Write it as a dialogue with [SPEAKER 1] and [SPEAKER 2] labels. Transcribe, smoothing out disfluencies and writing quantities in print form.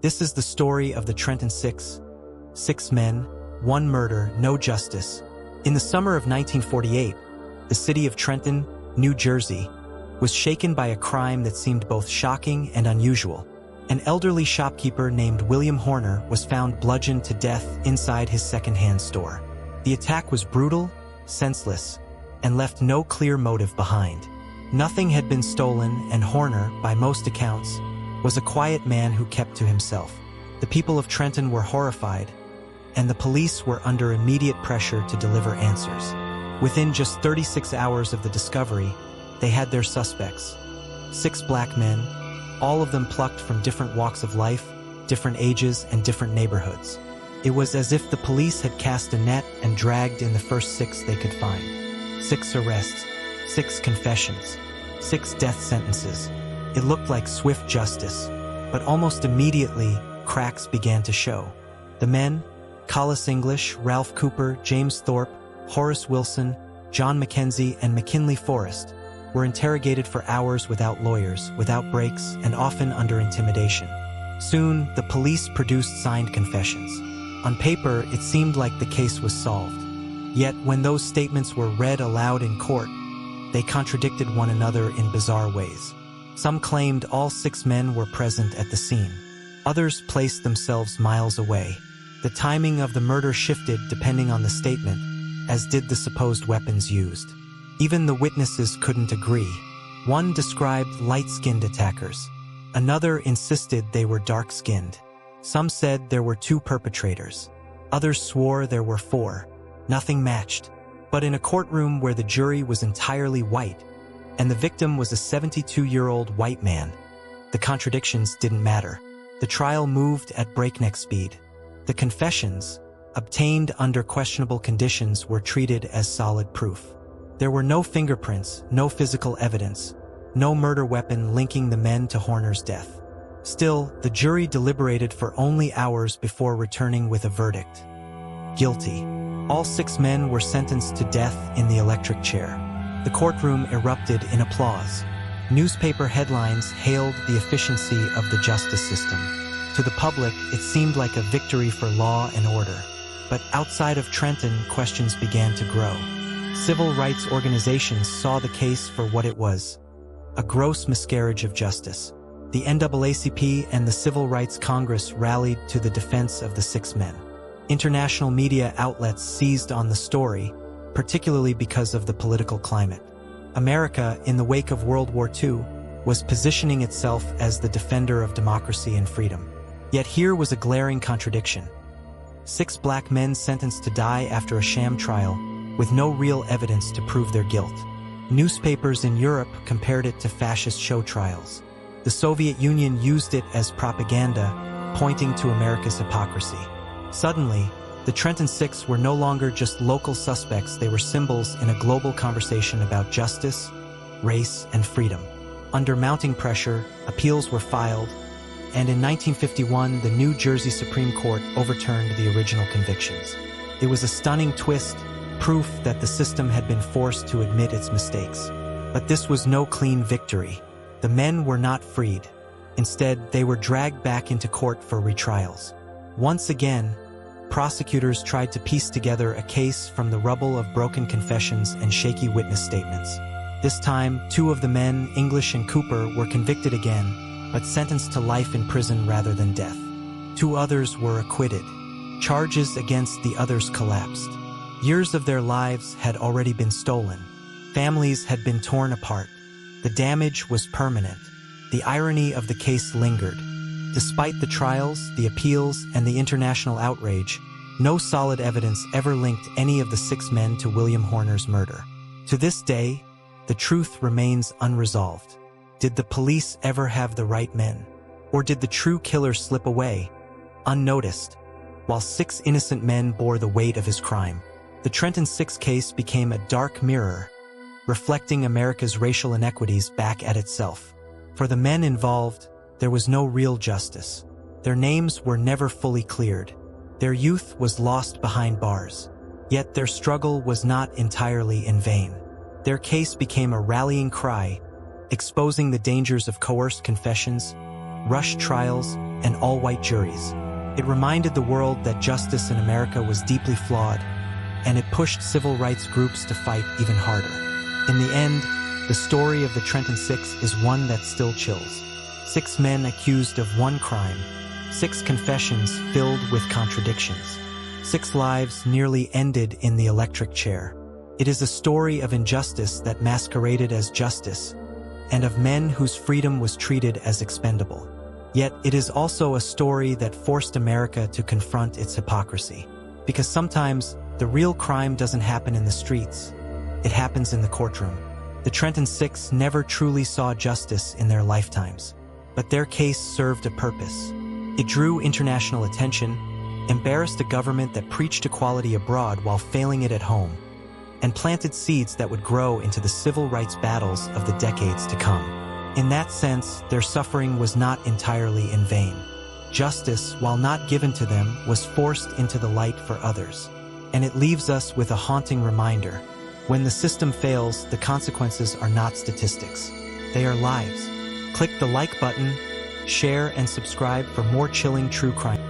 [SPEAKER 1] This is the story of the Trenton Six. 6 men, 1 murder, no justice. In the summer of 1948, the city of Trenton, New Jersey, was shaken by a crime that seemed both shocking and unusual. An elderly shopkeeper named William Horner was found bludgeoned to death inside his second-hand store. The attack was brutal, senseless, and left no clear motive behind. Nothing had been stolen, and Horner, by most accounts, was a quiet man who kept to himself. The people of Trenton were horrified, and the police were under immediate pressure to deliver answers. Within just 36 hours of the discovery, they had their suspects. 6 black men, all of them plucked from different walks of life, different ages, and different neighborhoods. It was as if the police had cast a net and dragged in the first 6 they could find. 6 arrests, 6 confessions, 6 death sentences. It looked like swift justice, but almost immediately, cracks began to show. The men, Collis English, Ralph Cooper, James Thorpe, Horace Wilson, John Mackenzie, and McKinley Forrest, were interrogated for hours without lawyers, without breaks, and often under intimidation. Soon, the police produced signed confessions. On paper, it seemed like the case was solved. Yet, when those statements were read aloud in court, they contradicted one another in bizarre ways. Some claimed all 6 men were present at the scene. Others placed themselves miles away. The timing of the murder shifted depending on the statement, as did the supposed weapons used. Even the witnesses couldn't agree. One described light-skinned attackers. Another insisted they were dark-skinned. Some said there were 2 perpetrators. Others swore there were 4. Nothing matched. But in a courtroom where the jury was entirely white, and the victim was a 72-year-old white man, the contradictions didn't matter. The trial moved at breakneck speed. The confessions, obtained under questionable conditions, were treated as solid proof. There were no fingerprints, no physical evidence, no murder weapon linking the men to Horner's death. Still, the jury deliberated for only hours before returning with a verdict. Guilty. All 6 men were sentenced to death in the electric chair. The courtroom erupted in applause. Newspaper headlines hailed the efficiency of the justice system. To the public, it seemed like a victory for law and order. But outside of Trenton, questions began to grow. Civil rights organizations saw the case for what it was: a gross miscarriage of justice. The NAACP and the Civil Rights Congress rallied to the defense of the 6 men. International media outlets seized on the story, particularly because of the political climate. America, in the wake of World War II, was positioning itself as the defender of democracy and freedom. Yet here was a glaring contradiction. 6 black men sentenced to die after a sham trial, with no real evidence to prove their guilt. Newspapers in Europe compared it to fascist show trials. The Soviet Union used it as propaganda, pointing to America's hypocrisy. Suddenly, the Trenton Six were no longer just local suspects, they were symbols in a global conversation about justice, race, and freedom. Under mounting pressure, appeals were filed, and in 1951, the New Jersey Supreme Court overturned the original convictions. It was a stunning twist, proof that the system had been forced to admit its mistakes. But this was no clean victory. The men were not freed. Instead, they were dragged back into court for retrials. Once again, prosecutors tried to piece together a case from the rubble of broken confessions and shaky witness statements. This time, 2 of the men, English and Cooper, were convicted again, but sentenced to life in prison rather than death. 2 others were acquitted. Charges against the others collapsed. Years of their lives had already been stolen. Families had been torn apart. The damage was permanent. The irony of the case lingered. Despite the trials, the appeals, and the international outrage, no solid evidence ever linked any of the 6 men to William Horner's murder. To this day, the truth remains unresolved. Did the police ever have the right men? Or did the true killer slip away, unnoticed, while 6 innocent men bore the weight of his crime? The Trenton Six case became a dark mirror, reflecting America's racial inequities back at itself. For the men involved, there was no real justice. Their names were never fully cleared. Their youth was lost behind bars. Yet their struggle was not entirely in vain. Their case became a rallying cry, exposing the dangers of coerced confessions, rushed trials, and all-white juries. It reminded the world that justice in America was deeply flawed, and it pushed civil rights groups to fight even harder. In the end, the story of the Trenton Six is one that still chills. 6 men accused of one crime, 6 confessions filled with contradictions, 6 lives nearly ended in the electric chair. It is a story of injustice that masqueraded as justice, and of men whose freedom was treated as expendable. Yet it is also a story that forced America to confront its hypocrisy. Because sometimes the real crime doesn't happen in the streets, it happens in the courtroom. The Trenton Six never truly saw justice in their lifetimes, but their case served a purpose. It drew international attention, embarrassed a government that preached equality abroad while failing it at home, and planted seeds that would grow into the civil rights battles of the decades to come. In that sense, their suffering was not entirely in vain. Justice, while not given to them, was forced into the light for others. And it leaves us with a haunting reminder. When the system fails, the consequences are not statistics. They are lives. Click the like button, share, and subscribe for more chilling true crime.